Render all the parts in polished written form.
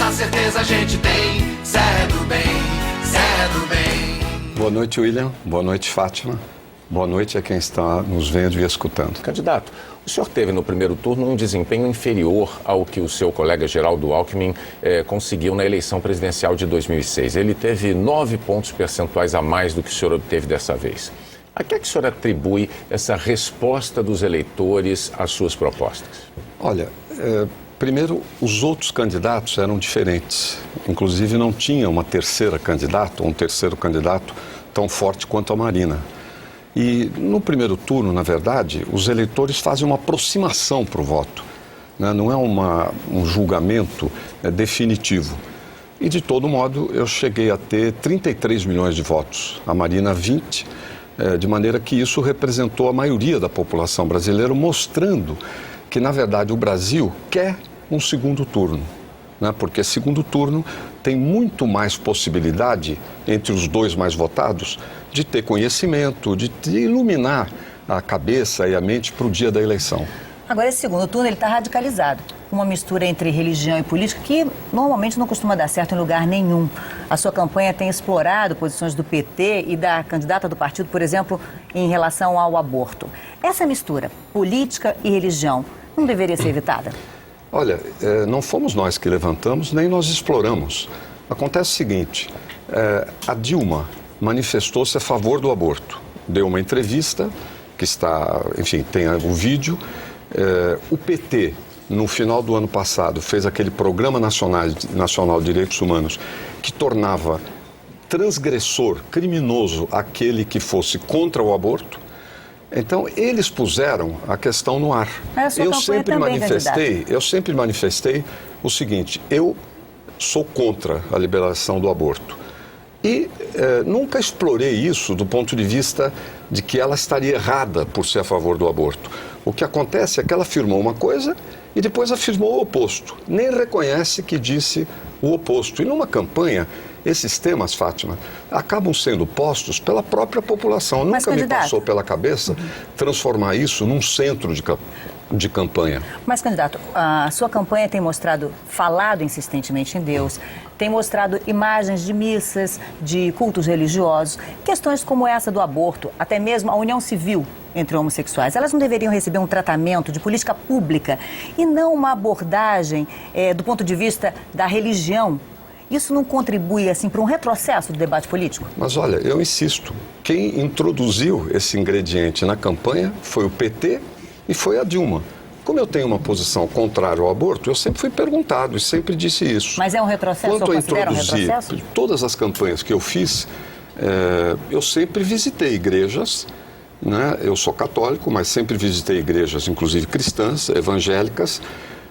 essa certeza a gente tem. Zé do bem, Zé do bem. Boa noite, William. Boa noite, Fátima. Boa noite a quem está nos vendo e escutando. Candidato, o senhor teve no primeiro turno um desempenho inferior ao que o seu colega Geraldo Alckmin conseguiu na eleição presidencial de 2006. Ele teve 9 pontos percentuais a mais do que o senhor obteve dessa vez. A que é que o senhor atribui essa resposta dos eleitores às suas propostas? Olha, primeiro, os outros candidatos eram diferentes. Inclusive, não tinha uma terceira candidata ou um terceiro candidato tão forte quanto a Marina. E no primeiro turno, na verdade, os eleitores fazem uma aproximação para o voto, né? Não é um julgamento definitivo. E, de todo modo, eu cheguei a ter 33 milhões de votos, a Marina 20, de maneira que isso representou a maioria da população brasileira, mostrando que, na verdade, o Brasil quer um segundo turno, né? Porque segundo turno tem muito mais possibilidade, entre os dois mais votados, de ter conhecimento, de iluminar a cabeça e a mente para o dia da eleição. Agora, esse segundo turno ele está radicalizado, uma mistura entre religião e política que normalmente não costuma dar certo em lugar nenhum. A sua campanha tem explorado posições do PT e da candidata do partido, por exemplo, em relação ao aborto. Essa mistura, política e religião, não deveria ser evitada? Olha, não fomos nós que levantamos, nem nós exploramos. Acontece o seguinte, a Dilma manifestou-se a favor do aborto. Deu uma entrevista, que está, enfim, tem o vídeo. O PT, no final do ano passado, fez aquele Programa Nacional de Direitos Humanos, que tornava transgressor, criminoso, aquele que fosse contra o aborto. Então, eles puseram a questão no ar. Eu sempre manifestei o seguinte, eu sou contra a liberação do aborto. E nunca explorei isso do ponto de vista de que ela estaria errada por ser a favor do aborto. O que acontece é que ela afirmou uma coisa e depois afirmou o oposto. Nem reconhece que disse o oposto. E numa campanha, esses temas, Fátima, acabam sendo postos pela própria população. Mas, nunca me passou pela cabeça transformar isso num centro de campanha. Mas, candidato, a sua campanha tem falado insistentemente em Deus, tem mostrado imagens de missas, de cultos religiosos, questões como essa do aborto, até mesmo a união civil entre homossexuais. Elas não deveriam receber um tratamento de política pública e não uma abordagem do ponto de vista da religião? Isso não contribui, assim, para um retrocesso do debate político? Mas, olha, eu insisto, quem introduziu esse ingrediente na campanha foi o PT e foi a Dilma. Como eu tenho uma posição contrária ao aborto, eu sempre fui perguntado e sempre disse isso. Mas é um retrocesso? Quanto ou a considera um introduzir retrocesso? todas as campanhas que eu fiz, eu sempre visitei igrejas, né? Eu sou católico, mas sempre visitei igrejas, inclusive cristãs, evangélicas.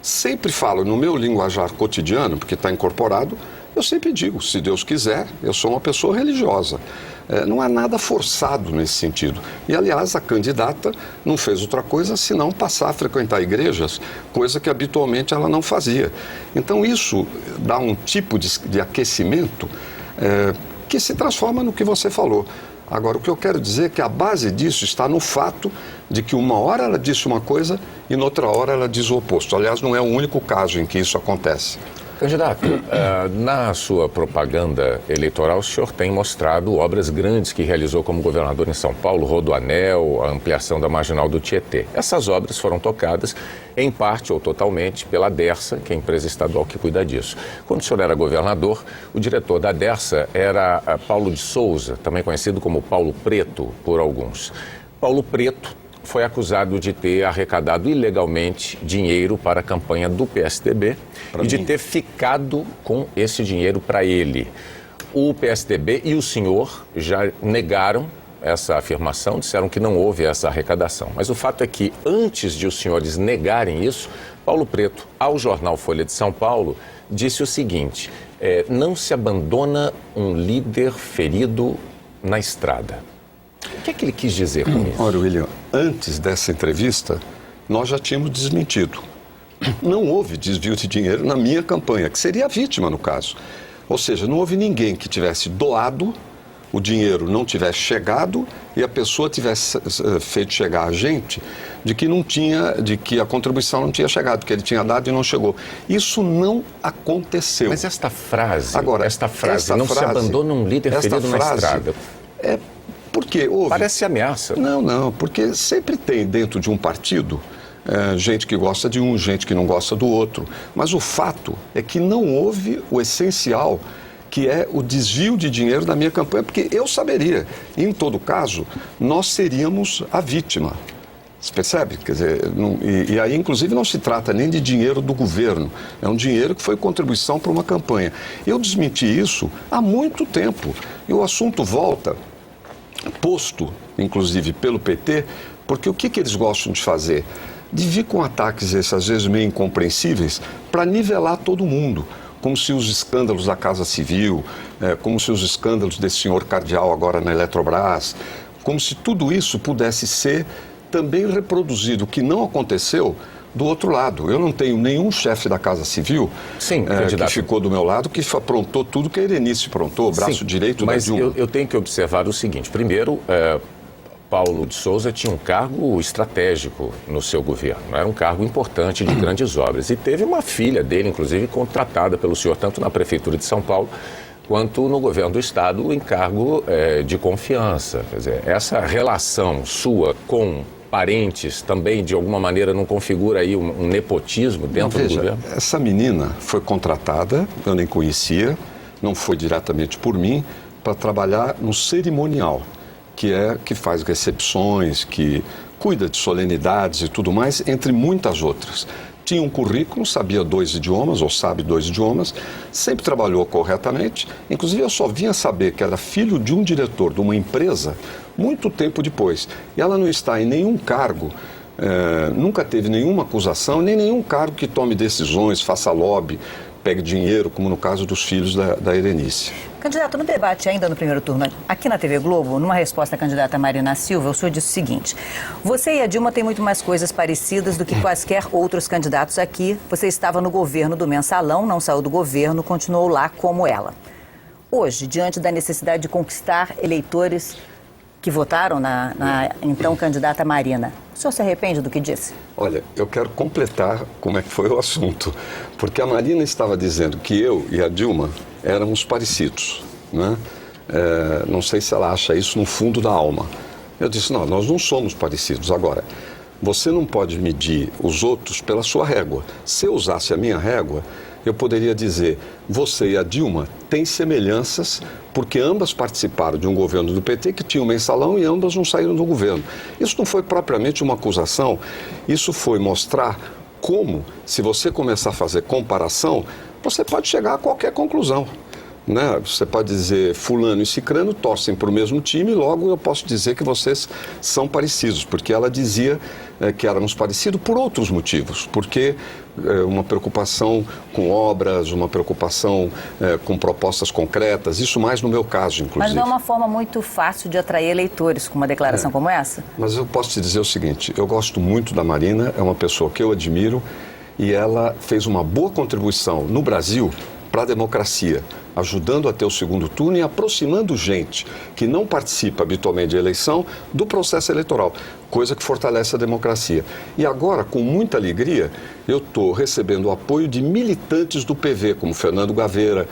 Sempre falo no meu linguajar cotidiano, porque está incorporado, eu sempre digo, se Deus quiser, eu sou uma pessoa religiosa. Não há nada forçado nesse sentido. E, aliás, a candidata não fez outra coisa senão passar a frequentar igrejas, coisa que habitualmente ela não fazia. Então, isso dá um tipo de aquecimento que se transforma no que você falou. Agora, o que eu quero dizer é que a base disso está no fato de que uma hora ela disse uma coisa e noutra hora ela diz o oposto. Aliás, não é o único caso em que isso acontece. Candidato, na sua propaganda eleitoral, o senhor tem mostrado obras grandes que realizou como governador em São Paulo, Rodoanel, a ampliação da Marginal do Tietê. Essas obras foram tocadas, em parte ou totalmente, pela Dersa, que é a empresa estadual que cuida disso. Quando o senhor era governador, o diretor da Dersa era Paulo de Souza, também conhecido como Paulo Preto por alguns. Paulo Preto foi acusado de ter arrecadado ilegalmente dinheiro para a campanha do PSDB de ter ficado com esse dinheiro para ele. O PSDB e o senhor já negaram essa afirmação, disseram que não houve essa arrecadação. Mas o fato é que, antes de os senhores negarem isso, Paulo Preto, ao jornal Folha de São Paulo, disse o seguinte: não se abandona um líder ferido na estrada. O que é que ele quis dizer com isso? Olha, William, antes dessa entrevista, nós já tínhamos desmentido. Não houve desvio de dinheiro na minha campanha, que seria a vítima no caso. Ou seja, não houve ninguém que tivesse doado o dinheiro não tivesse chegado e a pessoa tivesse feito chegar a gente de que a contribuição não tinha chegado, que ele tinha dado e não chegou. Isso não aconteceu. Mas esta frase, Agora, não se abandona um líder ferido na estrada. Porque houve... Parece ameaça. Não, porque sempre tem dentro de um partido gente que gosta de um, gente que não gosta do outro. Mas o fato é que não houve o essencial, que é o desvio de dinheiro da minha campanha, porque eu saberia. Em todo caso, nós seríamos a vítima. Você percebe? Quer dizer, e aí, inclusive, não se trata nem de dinheiro do governo. É um dinheiro que foi contribuição para uma campanha. Eu desmenti isso há muito tempo. E o assunto volta, posto, inclusive, pelo PT, porque o que eles gostam de fazer? De vir com ataques, às vezes, meio incompreensíveis, para nivelar todo mundo. Como se os escândalos da Casa Civil, como se os escândalos desse senhor cardeal agora na Eletrobras, como se tudo isso pudesse ser também reproduzido, o que não aconteceu do outro lado. Eu não tenho nenhum chefe da Casa Civil que ficou do meu lado, que aprontou tudo que a Erenice aprontou, o braço direito da Dilma. Mas eu tenho que observar o seguinte. Primeiro, Paulo de Souza tinha um cargo estratégico no seu governo, era um cargo importante de grandes obras. E teve uma filha dele, inclusive, contratada pelo senhor, tanto na Prefeitura de São Paulo, quanto no governo do Estado, em cargo de confiança. Quer dizer, essa relação sua com parentes também, de alguma maneira, não configura aí um nepotismo dentro do governo? Essa menina foi contratada, eu nem conhecia, não foi diretamente por mim, para trabalhar no cerimonial, que faz recepções, que cuida de solenidades e tudo mais, entre muitas outras. Tinha um currículo, sabia 2 idiomas, ou sabe 2 idiomas, sempre trabalhou corretamente. Inclusive, eu só vinha saber que era filho de um diretor de uma empresa muito tempo depois. E ela não está em nenhum cargo, nunca teve nenhuma acusação, nem nenhum cargo que tome decisões, faça lobby, pegue dinheiro, como no caso dos filhos da Erenice. Candidato, no debate ainda no primeiro turno, aqui na TV Globo, numa resposta à candidata Marina Silva, o senhor disse o seguinte: você e a Dilma têm muito mais coisas parecidas do que quaisquer outros candidatos aqui. Você estava no governo do Mensalão, não saiu do governo, continuou lá como ela. Hoje, diante da necessidade de conquistar eleitores que votaram na então candidata Marina, o senhor se arrepende do que disse? Olha, eu quero completar como é que foi o assunto, porque a Marina estava dizendo que eu e a Dilma éramos parecidos, né? Não sei se ela acha isso no fundo da alma. Eu disse, não, nós não somos parecidos. Agora, você não pode medir os outros pela sua régua. Se eu usasse a minha régua, eu poderia dizer, você e a Dilma têm semelhanças, porque ambas participaram de um governo do PT que tinha um mensalão e ambas não saíram do governo. Isso não foi propriamente uma acusação, isso foi mostrar como, se você começar a fazer comparação, você pode chegar a qualquer conclusão. Né? Você pode dizer, fulano e cicrano torcem para o mesmo time, logo eu posso dizer que vocês são parecidos, porque ela dizia que éramos parecidos por outros motivos, porque uma preocupação com obras, uma preocupação com propostas concretas, isso mais no meu caso, inclusive. Mas não é uma forma muito fácil de atrair eleitores com uma declaração como essa? Mas eu posso te dizer o seguinte, eu gosto muito da Marina, é uma pessoa que eu admiro, e ela fez uma boa contribuição no Brasil para a democracia, ajudando a ter o segundo turno e aproximando gente que não participa habitualmente de eleição do processo eleitoral, coisa que fortalece a democracia. E agora, com muita alegria, eu estou recebendo o apoio de militantes do PV, como Fernando Gabeira,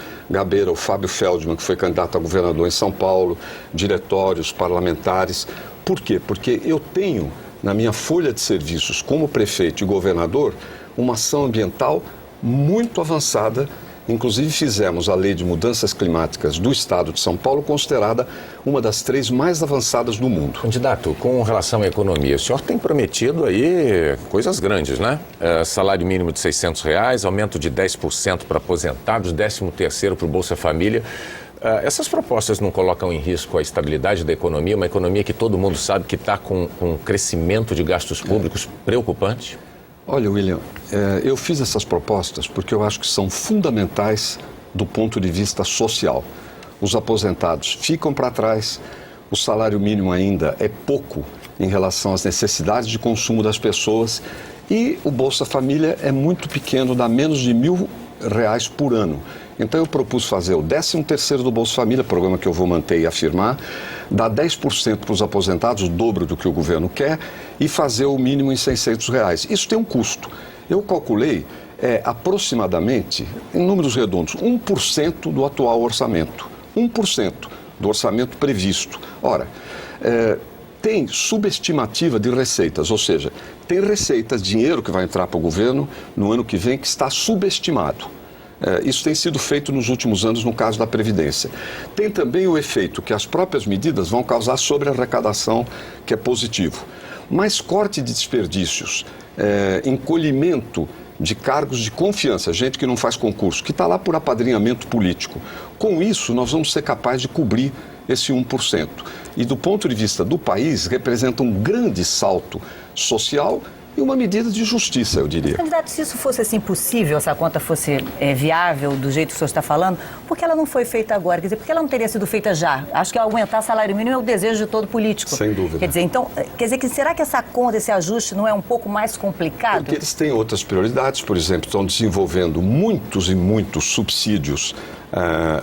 o Fábio Feldman, que foi candidato a governador em São Paulo, diretórios, parlamentares. Por quê? Porque eu tenho, na minha folha de serviços como prefeito e governador, uma ação ambiental muito avançada. Inclusive fizemos a Lei de Mudanças Climáticas do Estado de São Paulo, considerada uma das 3 mais avançadas do mundo. Candidato, com relação à economia, o senhor tem prometido aí coisas grandes, né? Salário mínimo de R$600, aumento de 10% para aposentados, 13º para o Bolsa Família. Essas propostas não colocam em risco a estabilidade da economia, uma economia que todo mundo sabe que está com um crescimento de gastos públicos preocupante? Olha, William, eu fiz essas propostas porque eu acho que são fundamentais do ponto de vista social. Os aposentados ficam para trás, o salário mínimo ainda é pouco em relação às necessidades de consumo das pessoas e o Bolsa Família é muito pequeno, dá menos de R$ reais por ano. Então eu propus fazer o 13º do Bolsa Família, programa que eu vou manter e afirmar, dar 10% para os aposentados, o dobro do que o governo quer, e fazer o mínimo em R$600. Isso tem um custo. Eu calculei aproximadamente, em números redondos, 1% do atual orçamento. 1% do orçamento previsto. Ora, tem subestimativa de receitas, ou seja, tem receitas, dinheiro que vai entrar para o governo no ano que vem que está subestimado. Isso tem sido feito nos últimos anos no caso da Previdência. Tem também o efeito que as próprias medidas vão causar sobre a arrecadação, que é positivo. Mas corte de desperdícios, encolhimento de cargos de confiança, gente que não faz concurso, que está lá por apadrinhamento político. Com isso, nós vamos ser capazes de cobrir esse 1%. E do ponto de vista do país, representa um grande salto social e uma medida de justiça, eu diria. Candidato, se isso fosse assim possível, essa conta fosse viável do jeito que o senhor está falando, por que ela não foi feita agora? Quer dizer, por que ela não teria sido feita já? Acho que aumentar o salário mínimo é o desejo de todo político. Sem dúvida. Quer dizer, então, será que essa conta, esse ajuste não é um pouco mais complicado? Porque eles têm outras prioridades, por exemplo, estão desenvolvendo muitos e muitos subsídios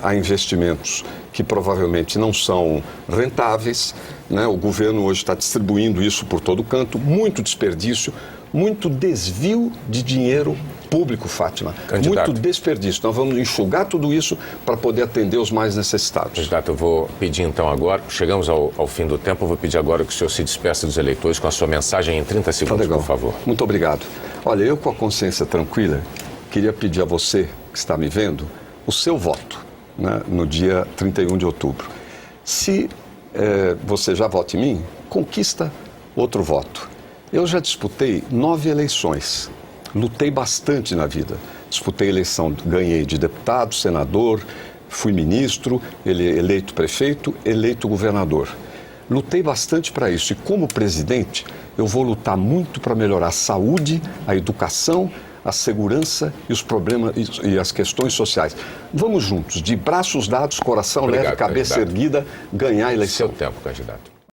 a investimentos que provavelmente não são rentáveis, né? O governo hoje está distribuindo isso por todo canto, muito desperdício, muito desvio de dinheiro público, Fátima. Candidato. Muito desperdício. Nós vamos enxugar tudo isso para poder atender os mais necessitados. Candidato, eu vou pedir então agora, chegamos ao fim do tempo, eu vou pedir agora que o senhor se despeça dos eleitores com a sua mensagem em 30 segundos, por favor. Muito obrigado. Olha, eu com a consciência tranquila, queria pedir a você que está me vendo o seu voto, né, no dia 31 de outubro. Se você já vota em mim, conquista outro voto. Eu já disputei 9 eleições, lutei bastante na vida. Disputei eleição, ganhei de deputado, senador, fui ministro, eleito prefeito, eleito governador. Lutei bastante para isso e como presidente eu vou lutar muito para melhorar a saúde, a educação, a segurança e os problemas e as questões sociais. Vamos juntos, de braços dados, coração leve, cabeça erguida, ganhar a eleição. Seu tempo, candidato.